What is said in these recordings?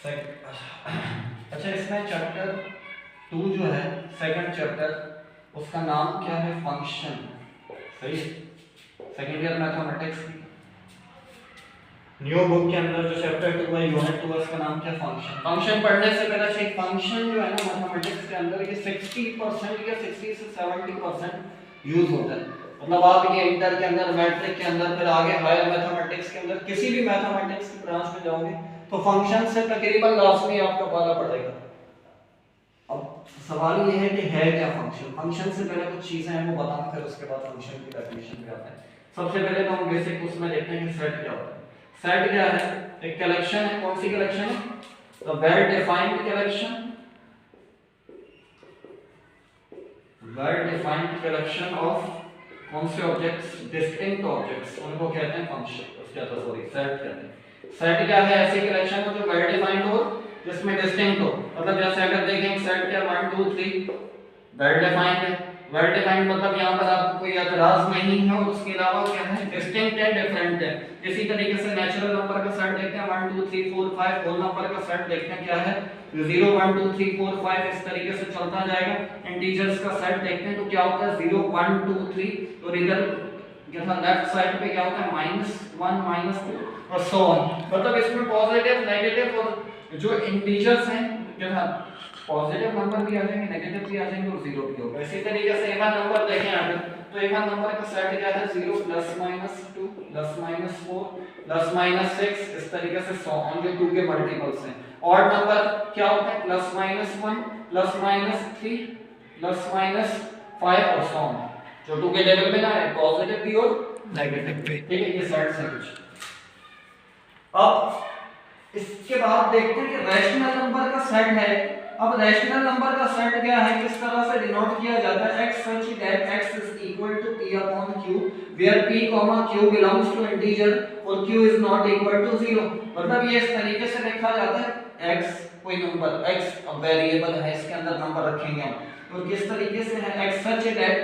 अच्छा, इसमें चैप्टर 2 जो है सेकंड चैप्टर, उसका नाम क्या है? फंक्शन। सही है, second year mathematics new book के अंदर जो चैप्टर 2 है यूनिट 2 उसका नाम क्या? फंक्शन। फंक्शन पढ़ने से पहले चाहिए फंक्शन जो है ना मैथमेटिक्स के अंदर ये 60% या 60 से 70% यूज होता है। मतलब आप ये इंटर के अंदर, मैट्रिक के अंदर, फिर आगे हायर मैथमेटिक्स के अंदर किसी भी मैथमेटिक्स की ब्रांच में जाओगे तो फंक्शन से तकरीबन लाजमी आपका पाला पड़ेगा। अब सवाल ये है कि है क्या फंक्शन? फंक्शन से पहले कुछ चीजें हैं वो बताऊं, फिर उसके बाद फंक्शन की डेफिनेशन पे आते हैं। सबसे पहले तो हम बेसिक उसमें देखते हैं कि सेट क्या होता है। सेट क्या है? एक कलेक्शन है। कौन सी कलेक्शन है? The well defined collection, well defined collection of कौन से ऑब्जेक्ट्स? डिस्टिंक्ट ऑब्जेक्ट्स, उनको कहते हैं फंक्शन। उसके तो सॉरी सेट कहते हैं। सेट क्या है? ऐसी कलेक्शन हो जो वेल डिफाइंड हो, जिसमें डिस्टिंक्ट हो। मतलब जैसे अगर देखें सेट क्या 1 2 3 वेल डिफाइंड है। वेल डिफाइंड मतलब यहाँ पर आपको कोई एतराज नहीं है, और उसके अलावा क्या है? डिस्टिंक्ट है, डिफरेंट है। इसी तरीके से नेचुरल नंबर का सेट देखते हैं 1 2 3 4 5, होल नंबर का सेट देखते हैं क्या है? 0 1 2 3 4 5, इस तरीके से चलता जाएगा। इंटीजर्स का सेट देखते हैं तो क्या होता है? 0 1 2 3, और इधर क्या था लेफ्ट साइड पे क्या होता है? -1 -2 और सो ऑन। मतलब इसमें पॉजिटिव, नेगेटिव और जो इंटीजर्स हैं क्या था, पॉजिटिव नंबर भी आ जाएंगे, नेगेटिव भी आ जाएंगे और जीरो भी होगा। इसी तरीके से इवन नंबर देखें आगे तो इवन नंबर का सेट क्या है? 0 +-2 +-4 +-6, इस तरीके से सो ऑन, जो 2 के मल्टीपल्स हैं। ऑड नंबर क्या होता है? +-1 +-3 +-5 और सो ऑन, जो 2 के टेबल में ना है, पॉजिटिव भी और नेगेटिव भी। ठीक है, ये सेट्स हैं कुछ। अब इसके बाद देखते हैं कि रैशनल नंबर का सेट है। अब रैशनल नंबर का सेट क्या है, किस तरह से डिनोट किया जाता है? x such that x is equal to p upon q where p, q belongs to integer और q is not equal to 0। मतलब ये इस तरीके से लिखा जाता है x कोई नंबर, x अब वेरिएबल है, इसके अंदर नंबर रखेंगे हम, तो किस तरीके से है? x such that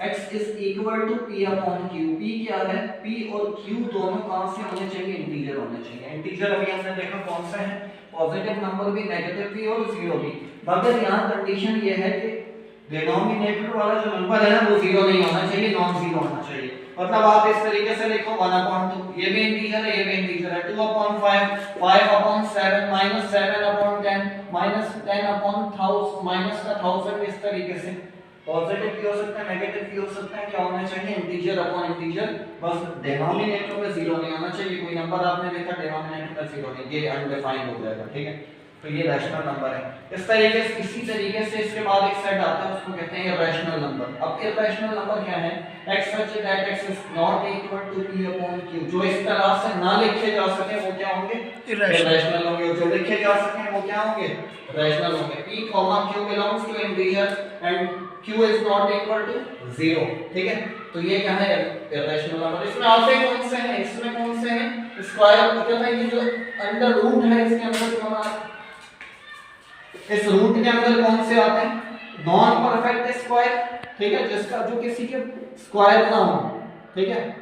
x is equal to p upon q। p क्या है? p और q दोनों कौन से होने चाहिए? इंटीजर होने चाहिए। इंटीजर अभी हमने देखा कौन सा है? पॉजिटिव नंबर भी, नेगेटिव भी और जीरो भी। मगर यहाँ कंडीशन ये है कि डिनोमिनेटर वाला जो नंबर है ना वो जीरो नहीं होना चाहिए, नॉन जीरो होना चाहिए। मतलब आप इस तरीके से लिखो 1/2, ये भी इंटीजर है, ये भी इंटीजर है, 2/5 5/7 -7/10 -10/1000 इस तरीके से। पॉजिटिव भी हो सकता है, नेगेटिव भी हो सकता है, क्या होना चाहिए? इंटीजर अपॉन इंटीजर, बस डिनोमिनेटर में जीरो नहीं होना चाहिए। कोई नंबर आपने देखा डिनोमिनेटर में जीरो नहीं, ये अनडिफाइंड हो जाएगा। ठीक है, तो ये रैशनल नंबर है। इस तरीके से, इसी तरीके से इसके बाद एक सेट आता है, उसको कहते हैं इरैशनल नंबर। अब इरैशनल नंबर क्या है? x such that x is not equal to p upon q, जो इस तरह से ना लिखे जा सके वो क्या होंगे? इरैशनल होंगे, और जो लिखे जा सके वो क्या होंगे? रैशनल होंगे। p, q belongs to integer and q is not equal to 0। ठीक है, तो ये क्या है? Irrational number. इसमें आते कौन से हैं? इसमें कौन से हैं? स्क्वायर क्या था? ये जो अंडर रूट है इसके अंदर कौन आता है? इस रूट के अंदर कौन से आते हैं? Non perfect square. ठीक है, जिसका जो किसी के स्क्वायर ना हो। ठीक है,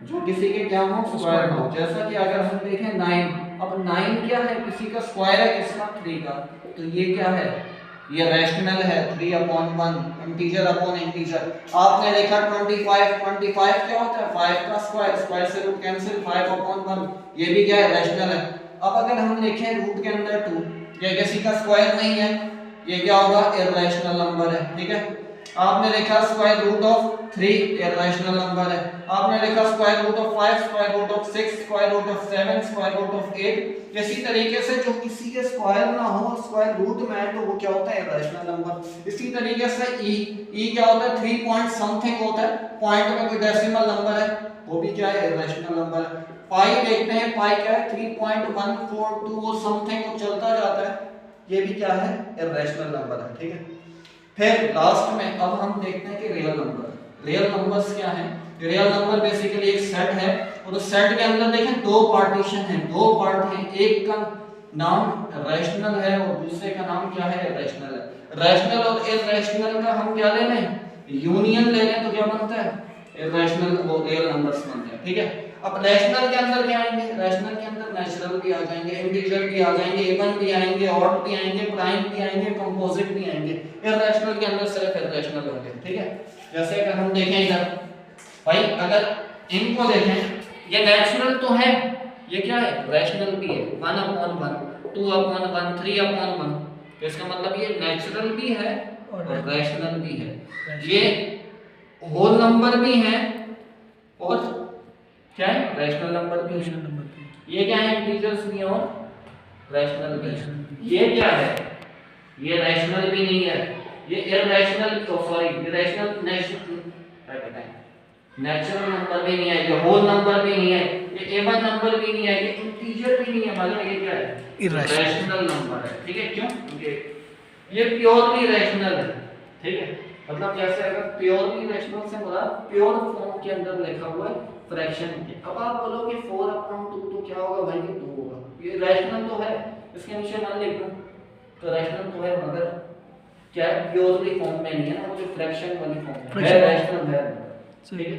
जो किसी के क्या हो? स्क्वायर ना हो। जैसा कि अगर हम देखें 9, अब 9 क्या है? किसी का स्क्वायर है, किसका? 3 का। तो ये क्या है? ये रैशनल है, 3/1, इंटीजर अपॉन इंटीजर। आपने देखा 25 क्या होता है? 5 का स्क्वायर, स्क्वायर से रूट कैंसिल, 5/1, ये भी क्या है? रैशनल है। अब अगर हम देखें रूट के अंदर 2, ये किसी का स्क्वायर नहीं है, ये क्या होगा? इरैशनल नंबर है। ठीक है, आपने देखा square root of 3 irrational number है। आपने देखा square root of 5, square root of 6, square root of 7, square root of 8। इसी तरीके से जो किसी के स्क्वायर ना हो, स्क्वायर रूट में है, तो वो क्या होता है? Irrational number. इसी तरीके से ई क्या होता है? 3 पॉइंट समथिंग होता है, पॉइंट में कोई डेसिमल नंबर है, वो भी क्या है? इरैशनल नंबर है। पाई देखते हैं, पाई क्या है? 3.142 और समथिंग वो चलता जाता है, ये भी क्या है? इरैशनल नंबर है। ठीक है, फिर लास्ट में अब हम देखते हैं कि रियल नंबर। रियल नंबर्स क्या हैं? रियल नंबर बेसिकली एक सेट है, और उस सेट के अंदर देखें 2 पार्टीशन हैं, 2 पार्ट हैं। एक का नाम रैशनल है और दूसरे का नाम क्या है? इरैशनल है। रैशनल और इरैशनल का हम क्या ले लें? यूनियन ले लें तो क्या बनता है? इरैशनल वो रियल नंबर्स बनते हैं। ठीक है, अब रैशनल के अंदर क्या आएंगे, रैशनल के अंदर नेचुरल भी आ जाएंगे, इंटीजर भी आ जाएंगे, इवन भी आएंगे, ऑड भी आएंगे, प्राइम भी आएंगे, कंपोजिट भी आएंगे। इररेशनल के अंदर सिर्फ इररेशनल होंगे, ठीक है। जैसे अगर हम देखें इधर भाई, अगर इनको देखें, ये नेचुरल तो है, ये क्या है, रैशनल भी है, 1/1, 2/1, 3/1, तो इसका मतलब ये नेचुरल भी है और रैशनल भी है। ये होल नंबर भी है और क्या है, रैशनल नंबर भी है। ये क्या है, इंटीजर्स भी और रैशनल भी है। ये क्या है, ये रैशनल भी नहीं है, ये irrational, sorry irrational, natural number भी नहीं है, ये होल नंबर भी नहीं है, ये इवन नंबर भी नहीं है, ये इंटीजर भी नहीं है, मतलब ये क्या है, इररेशनल नंबर है, ठीक है। क्यों, क्योंकि ये प्योरली रैशनल है, ठीक है। मतलब जैसे अगर प्योरली रैशनल से मुराद प्योर फॉर्म के अंदर लिखा हुआ है फ्रैक्शन के, अब आप बोलोगे 4/2 तो क्या होगा भाई, ये 2 होगा, ये रैशनल तो है, इसके नीचे मान लिख दूं तो रैशनल तो है, मगर क्या है, प्योरली फॉर्म में नहीं है ना, वो जो फ्रैक्शन वाली फॉर्म है, रैशनल है, ठीक है।